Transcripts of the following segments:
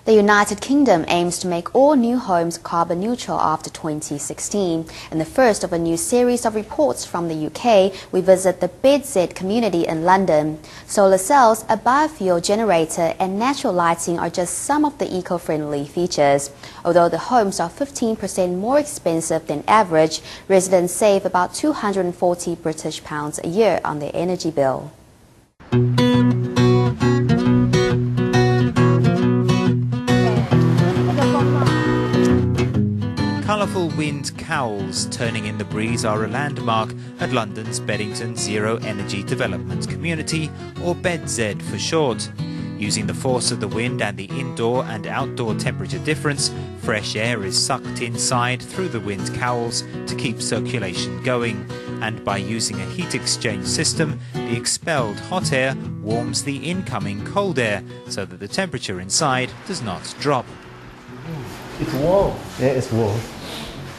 The United Kingdom aims to make all new homes carbon neutral after 2016. In the first of a new series of reports from the UK, we visit the BedZED community in London. Solar cells, a biofuel generator and natural lighting are just some of the eco-friendly features. Although the homes are 15% more expensive than average, residents save about £240 a year on their energy bill. Colourful wind cowls turning in the breeze are a landmark at London's Beddington Zero Energy Development Community, or BedZED for short. Using the force of the wind and the indoor and outdoor temperature difference, fresh air is sucked inside through the wind cowls to keep circulation going. And by using a heat exchange system, the expelled hot air warms the incoming cold air so that the temperature inside does not drop. It's warm. It is warm.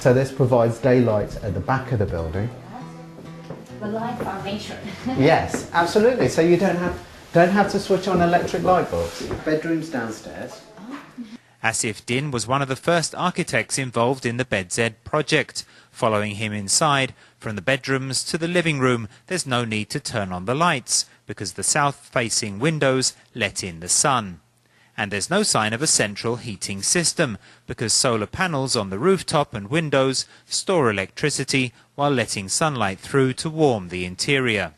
So this provides daylight at the back of the building. The light foundation. Yes, absolutely. So you don't have to switch on electric light bulbs. Bedrooms downstairs. Asif Din was one of the first architects involved in the BedZED project. Following him inside, from the bedrooms to the living room, there's no need to turn on the lights because the south-facing windows let in the sun. And there's no sign of a central heating system because solar panels on the rooftop and windows store electricity while letting sunlight through to warm the interior.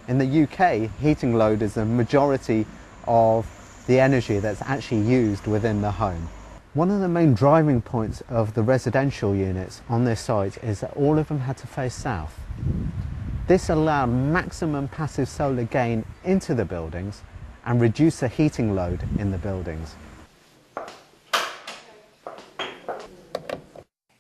In the UK, heating load is the majority of the energy that's actually used within the home. One of the main driving points of the residential units on this site is that all of them had to face south. This allowed maximum passive solar gain into the buildings and reduce the heating load in the buildings.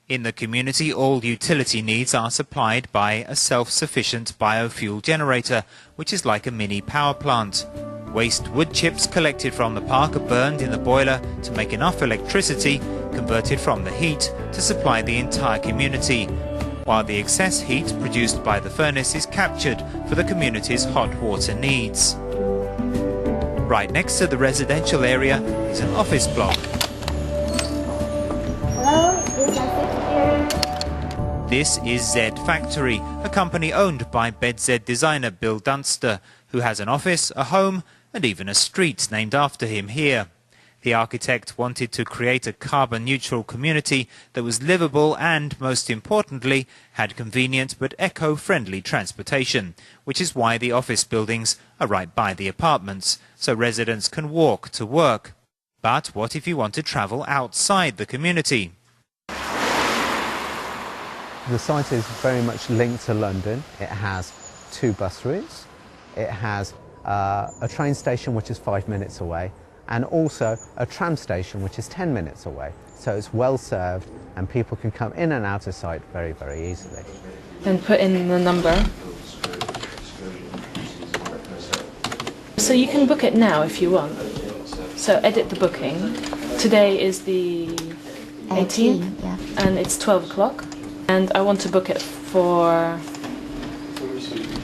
In the community, all utility needs are supplied by a self-sufficient biofuel generator, which is like a mini power plant. Waste wood chips collected from the park are burned in the boiler to make enough electricity, converted from the heat, to supply the entire community, while the excess heat produced by the furnace is captured for the community's hot water needs. Right next to the residential area is an office block. Hello, is that here? This is Z Factory, a company owned by BedZED designer Bill Dunster, who has an office, a home and even a street named after him here. The architect wanted to create a carbon-neutral community that was livable and, most importantly, had convenient but eco-friendly transportation, which is why the office buildings are right by the apartments, so residents can walk to work. But what if you want to travel outside the community? The site is very much linked to London. It has 2 bus routes. It has a train station which is 5 minutes away, and also a tram station which is 10 minutes away. So it's well served and people can come in and out of site very, very easily. And put in the number. So you can book it now if you want. So edit the booking. Today is the 18th, yeah. And it's 12 o'clock. And I want to book it for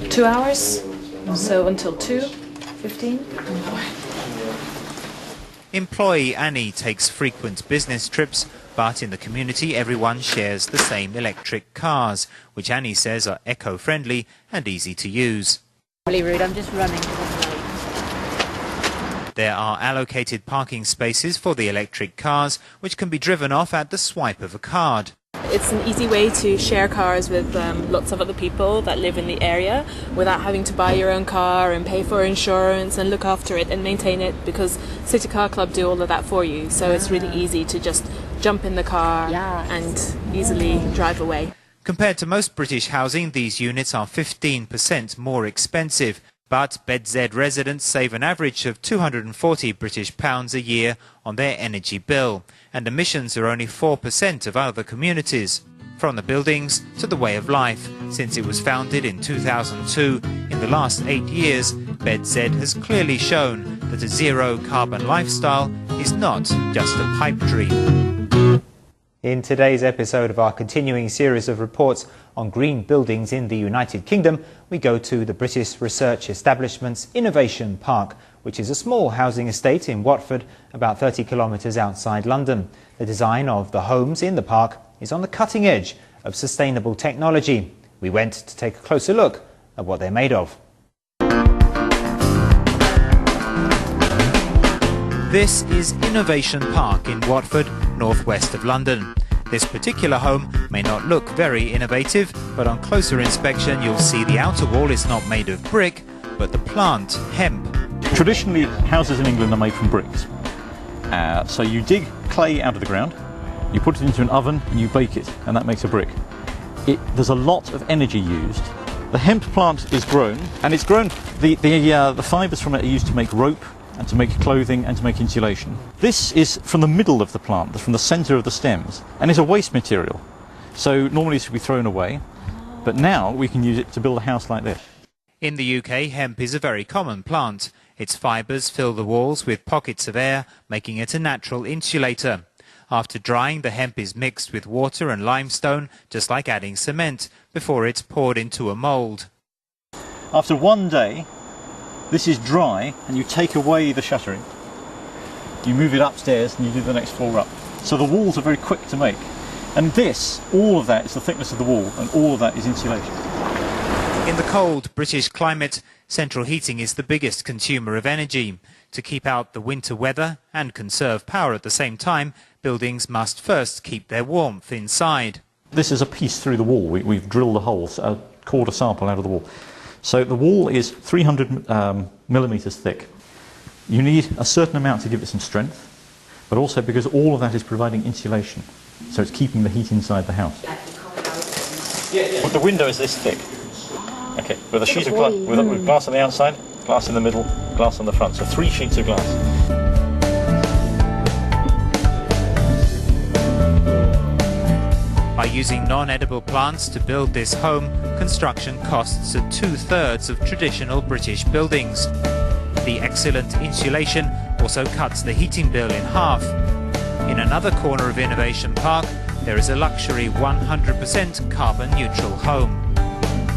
2 hours, so until 2:15. Employee Annie takes frequent business trips, but in the community everyone shares the same electric cars, which Annie says are eco-friendly and easy to use. Really rude, I'm just running. There are allocated parking spaces for the electric cars, which can be driven off at the swipe of a card. It's an easy way to share cars with lots of other people that live in the area without having to buy your own car and pay for insurance and look after it and maintain it, because City Car Club do all of that for you. So it's really easy to just jump in the car and easily drive away. Compared to most British housing, these units are 15% more expensive. But BedZED residents save an average of £240 a year on their energy bill, and emissions are only 4% of other communities. From the buildings to the way of life, since it was founded in 2002, in the last 8 years, BedZED has clearly shown that a zero-carbon lifestyle is not just a pipe dream. In today's episode of our continuing series of reports on green buildings in the United Kingdom, we go to the British research establishment's Innovation Park, which is a small housing estate in Watford, about 30 kilometres outside London. The design of the homes in the park is on the cutting edge of sustainable technology. We went to take a closer look at what they're made of. This is Innovation Park in Watford, northwest of London. This particular home may not look very innovative, but on closer inspection you'll see the outer wall is not made of brick, but the plant, hemp. Traditionally, houses in England are made from bricks. So you dig clay out of the ground, you put it into an oven and you bake it, and that makes a brick. There's a lot of energy used. The hemp plant is grown, and it's grown, the fibres from it are used to make rope, and to make clothing and to make insulation. This is from the middle of the plant, from the centre of the stems, and is a waste material. So normally it should be thrown away, but now we can use it to build a house like this. In the UK, hemp is a very common plant. Its fibres fill the walls with pockets of air, making it a natural insulator. After drying, the hemp is mixed with water and limestone, just like adding cement, before it's poured into a mould. After one day, this is dry, and you take away the shuttering. You move it upstairs and you do the next floor up. So the walls are very quick to make. And this, all of that is the thickness of the wall, and all of that is insulation. In the cold British climate, central heating is the biggest consumer of energy. To keep out the winter weather and conserve power at the same time, buildings must first keep their warmth inside. This is a piece through the wall. We've drilled a hole, cored a sample out of the wall. So the wall is 300 millimetres thick. You need a certain amount to give it some strength, but also because all of that is providing insulation, so it's keeping the heat inside the house. But the window is this thick. Okay, with a sheet of glass, with glass on the outside, glass in the middle, glass on the front, so 3 sheets of glass. By using non-edible plants to build this home, construction costs are 2/3 of traditional British buildings. The excellent insulation also cuts the heating bill in half. In another corner of Innovation Park, there is a luxury 100% carbon neutral home.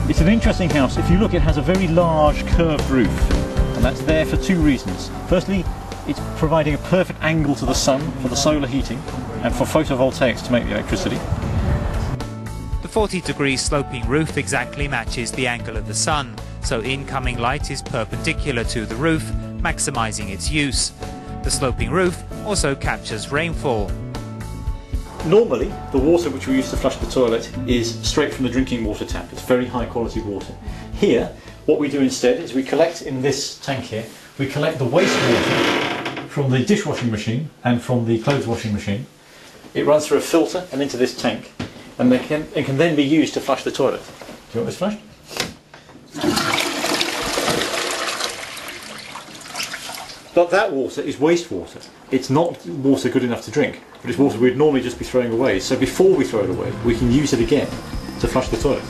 It's an interesting house. If you look, it has a very large curved roof, and that's there for 2 reasons. Firstly, it's providing a perfect angle to the sun for the solar heating and for photovoltaics to make the electricity. The 40-degree sloping roof exactly matches the angle of the sun, so incoming light is perpendicular to the roof, maximising its use. The sloping roof also captures rainfall. Normally, the water which we use to flush the toilet is straight from the drinking water tap. It's very high quality water. Here, what we do instead is we collect in this tank here, we collect the wastewater from the dishwashing machine and from the clothes washing machine. It runs through a filter and into this tank, and it can then be used to flush the toilet. Do you want this flushed? But that water is wastewater. It's not water good enough to drink, but it's water we'd normally just be throwing away. So before we throw it away, we can use it again to flush the toilet.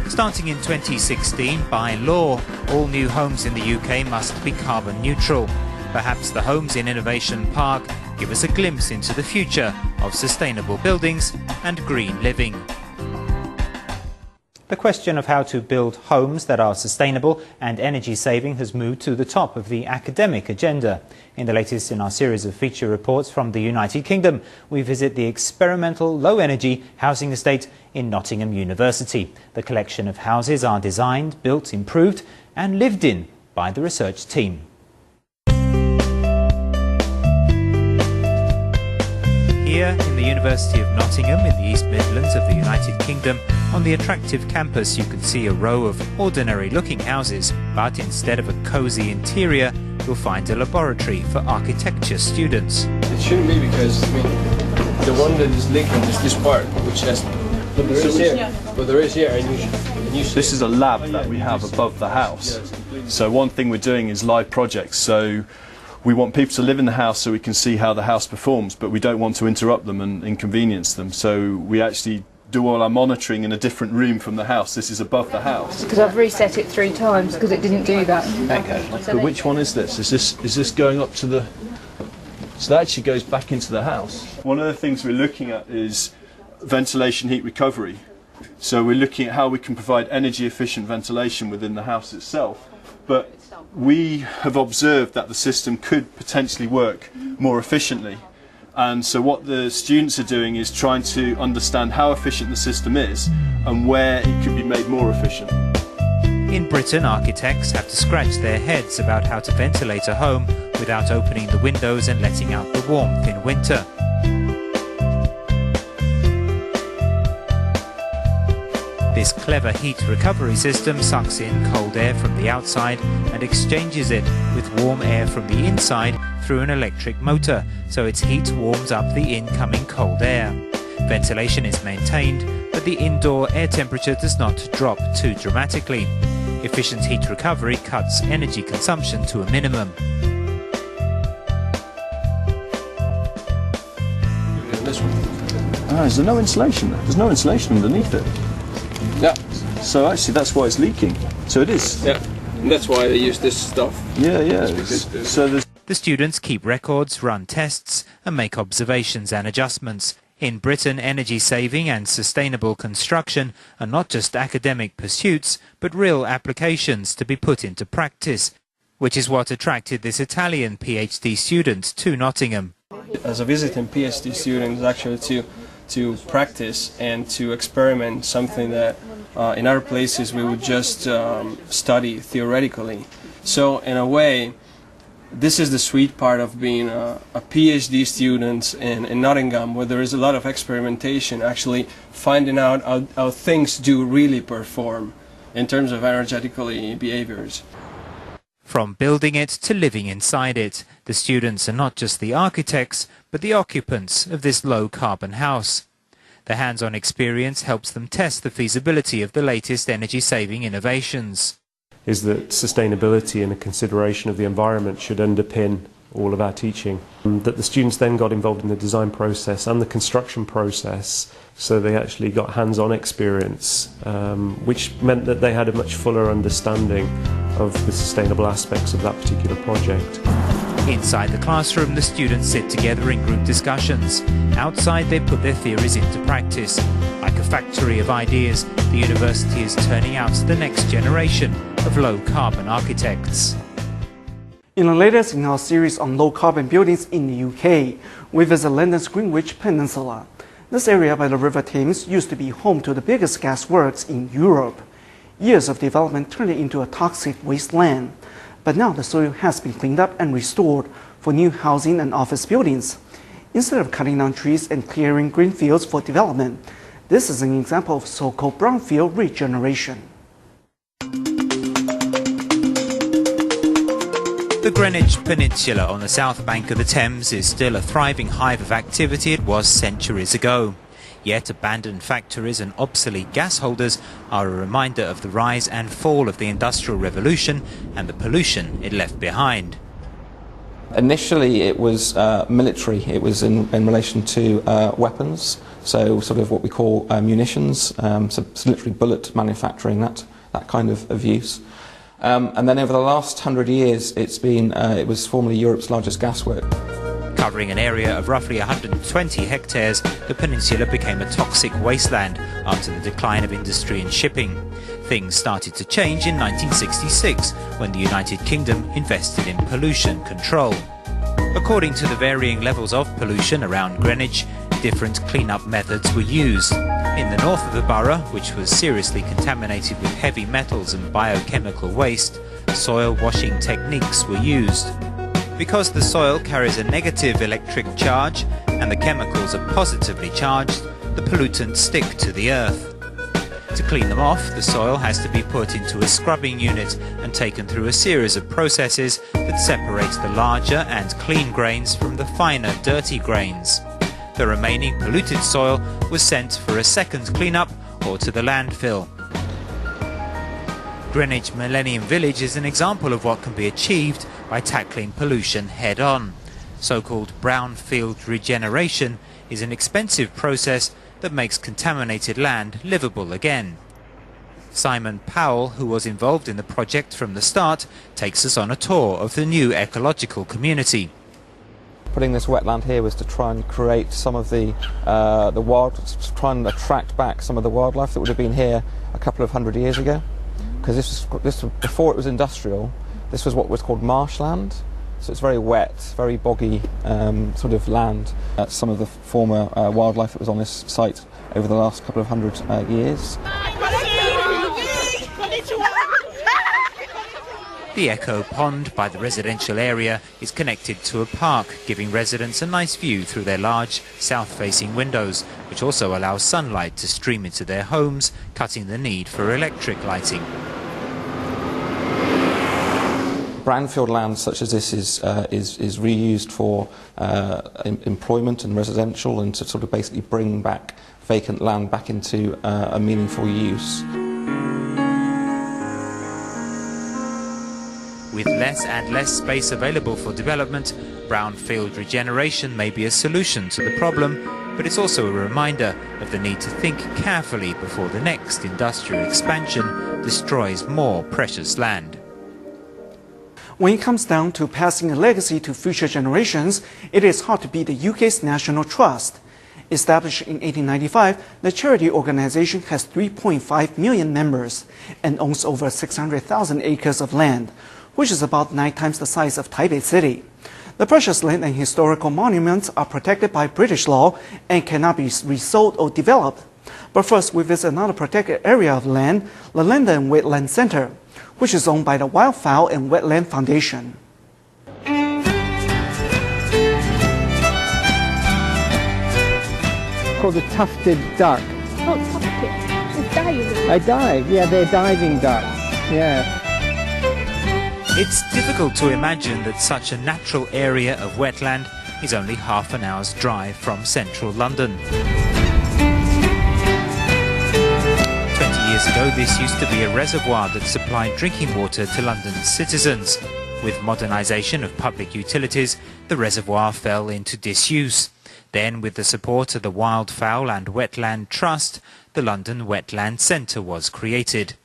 Starting in 2016, by law, all new homes in the UK must be carbon neutral. Perhaps the homes in Innovation Park give us a glimpse into the future of sustainable buildings and green living. The question of how to build homes that are sustainable and energy saving has moved to the top of the academic agenda. In the latest in our series of feature reports from the United Kingdom, we visit the experimental low-energy housing estate in Nottingham University. The collection of houses are designed, built, improved and lived in by the research team. Here in the University of Nottingham in the East Midlands of the United Kingdom, on the attractive campus you can see a row of ordinary looking houses, but instead of a cosy interior you'll find a laboratory for architecture students. It shouldn't be because, I mean, the one that is linking is this part, which has, but there is here, but there is here, and you This is a lab that we have above the house. So one thing we're doing is live projects. So we want people to live in the house so we can see how the house performs, but we don't want to interrupt them and inconvenience them. So we actually do all our monitoring in a different room from the house. This is above the house. Because I've reset it 3 times because it didn't do that. Okay. But which one is this? Is this going up to the... So that actually goes back into the house. One of the things we're looking at is ventilation heat recovery. So we're looking at how we can provide energy efficient ventilation within the house itself, but we have observed that the system could potentially work more efficiently. And so what the students are doing is trying to understand how efficient the system is and where it could be made more efficient. In Britain, architects have to scratch their heads about how to ventilate a home without opening the windows and letting out the warmth in winter. This clever heat recovery system sucks in cold air from the outside and exchanges it with warm air from the inside through an electric motor, so its heat warms up the incoming cold air. Ventilation is maintained, but the indoor air temperature does not drop too dramatically. Efficient heat recovery cuts energy consumption to a minimum. This one. Is there no insulation there? There's no insulation underneath it. Yeah. So actually that's why it's leaking. So it is. Yeah. And that's why they use this stuff. Yeah. So there's... The students keep records, run tests and make observations and adjustments. In Britain, energy saving and sustainable construction are not just academic pursuits, but real applications to be put into practice, which is what attracted this Italian PhD student to Nottingham. As a visiting PhD student, actually to practice and to experiment something that in other places we would just study theoretically. So in a way, this is the sweet part of being a PhD student in Nottingham, where there is a lot of experimentation, actually finding out how things do really perform in terms of energetically behaviors. From building it to living inside it, the students are not just the architects, but the occupants of this low-carbon house. The hands-on experience helps them test the feasibility of the latest energy-saving innovations. Is that sustainability and a consideration of the environment should underpin all of our teaching. That the students then got involved in the design process and the construction process, so they actually got hands-on experience, which meant that they had a much fuller understanding of the sustainable aspects of that particular project. Inside the classroom, the students sit together in group discussions. Outside, they put their theories into practice. Like a factory of ideas, the university is turning out the next generation of low-carbon architects. In the latest in our series on low-carbon buildings in the UK, we visit London's Greenwich Peninsula. This area by the River Thames used to be home to the biggest gas works in Europe. Years of development turned it into a toxic wasteland. But now the soil has been cleaned up and restored for new housing and office buildings. Instead of cutting down trees and clearing green fields for development, this is an example of so-called brownfield regeneration. The Greenwich Peninsula on the south bank of the Thames is still a thriving hive of activity it was centuries ago. Yet abandoned factories and obsolete gas holders are a reminder of the rise and fall of the Industrial Revolution and the pollution it left behind. Initially it was military. It was in relation to weapons, so sort of what we call munitions, so it's literally bullet manufacturing, that kind of use. And then over the last 100 years it was formerly Europe's largest gaswork. Covering an area of roughly 120 hectares, the peninsula became a toxic wasteland after the decline of industry and shipping. Things started to change in 1966 when the United Kingdom invested in pollution control. According to the varying levels of pollution around Greenwich, different clean-up methods were used. In the north of the borough, which was seriously contaminated with heavy metals and biochemical waste, soil washing techniques were used. Because the soil carries a negative electric charge and the chemicals are positively charged, the pollutants stick to the earth. To clean them off, the soil has to be put into a scrubbing unit and taken through a series of processes that separate the larger and clean grains from the finer, dirty grains. The remaining polluted soil was sent for a second cleanup or to the landfill. Greenwich Millennium Village is an example of what can be achieved by tackling pollution head-on. So-called brownfield regeneration is an expensive process that makes contaminated land livable again. Simon Powell, who was involved in the project from the start, takes us on a tour of the new ecological community. Putting this wetland here was to try and create some of the try and attract back some of the wildlife that would have been here a couple of hundred years ago. Because this was before it was industrial. This was what was called marshland. So it's very wet, very boggy sort of land. Some of the former wildlife that was on this site over the last couple of hundred years. The Echo Pond by the residential area is connected to a park, giving residents a nice view through their large south-facing windows, which also allows sunlight to stream into their homes, cutting the need for electric lighting. Brownfield land such as this is reused for employment and residential, and to sort of basically bring back vacant land back into a meaningful use. With less and less space available for development, brownfield regeneration may be a solution to the problem, but it's also a reminder of the need to think carefully before the next industrial expansion destroys more precious land. When it comes down to passing a legacy to future generations, it is hard to beat the UK's National Trust. Established in 1895, the charity organization has 3.5 million members and owns over 600,000 acres of land, which is about 9 times the size of Taipei City. The precious land and historical monuments are protected by British law and cannot be resold or developed. But first, we visit another protected area of land, the London Wetland Centre, which is owned by the Wildfowl and Wetland Foundation. Called the tufted duck. Oh, tufted. It's diving. I dive, yeah, they're diving ducks, yeah. It's difficult to imagine that such a natural area of wetland is only half an hour's drive from central London. 20 years ago, this used to be a reservoir that supplied drinking water to London's citizens. With modernisation of public utilities, the reservoir fell into disuse. Then, with the support of the Wildfowl and Wetland Trust, the London Wetland Centre was created.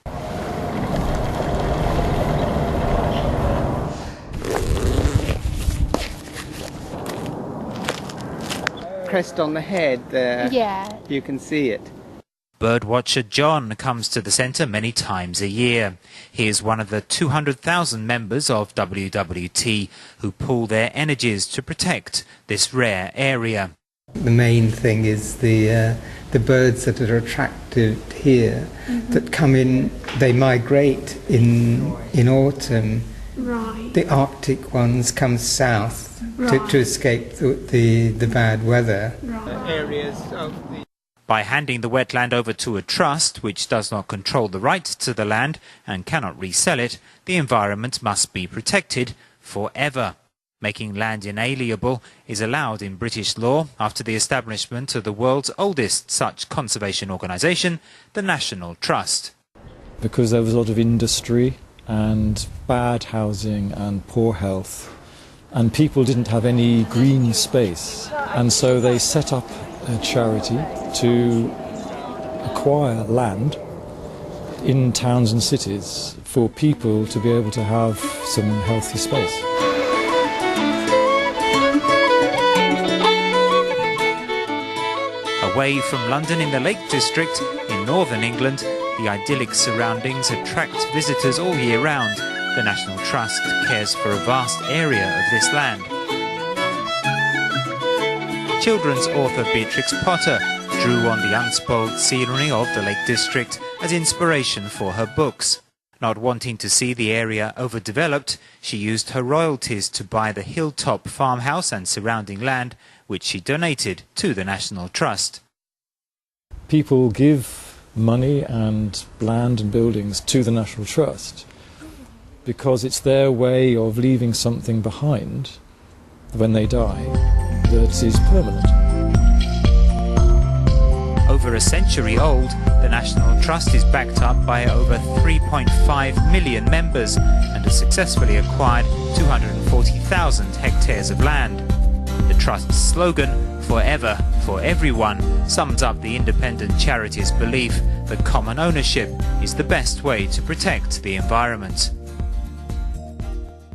Crest on the head there. Yeah. You can see it. Birdwatcher John comes to the centre many times a year. He is one of the 200,000 members of WWT who pool their energies to protect this rare area. The main thing is the birds that are attracted here, that come in, they migrate in autumn. Right. The Arctic ones come south to escape the bad weather. Right. Areas of the... By handing the wetland over to a trust which does not control the right to the land and cannot resell it, the environment must be protected forever. Making land inalienable is allowed in British law after the establishment of the world's oldest such conservation organisation, the National Trust. Because there was a lot of industry and bad housing and poor health, and people didn't have any green space, and so they set up a charity to acquire land in towns and cities for people to be able to have some healthy space. Away from London in the Lake District, in northern England, the idyllic surroundings attract visitors all year round. The National Trust cares for a vast area of this land. Children's author Beatrix Potter drew on the unspoiled scenery of the Lake District as inspiration for her books. Not wanting to see the area overdeveloped, she used her royalties to buy the hilltop farmhouse and surrounding land, which she donated to the National Trust. People give money and land and buildings to the National Trust because it's their way of leaving something behind when they die that is permanent. Over a century old, the National Trust is backed up by over 3.5 million members and has successfully acquired 240,000 hectares of land. The Trust's slogan, "Forever, for everyone," sums up the independent charity's belief that common ownership is the best way to protect the environment.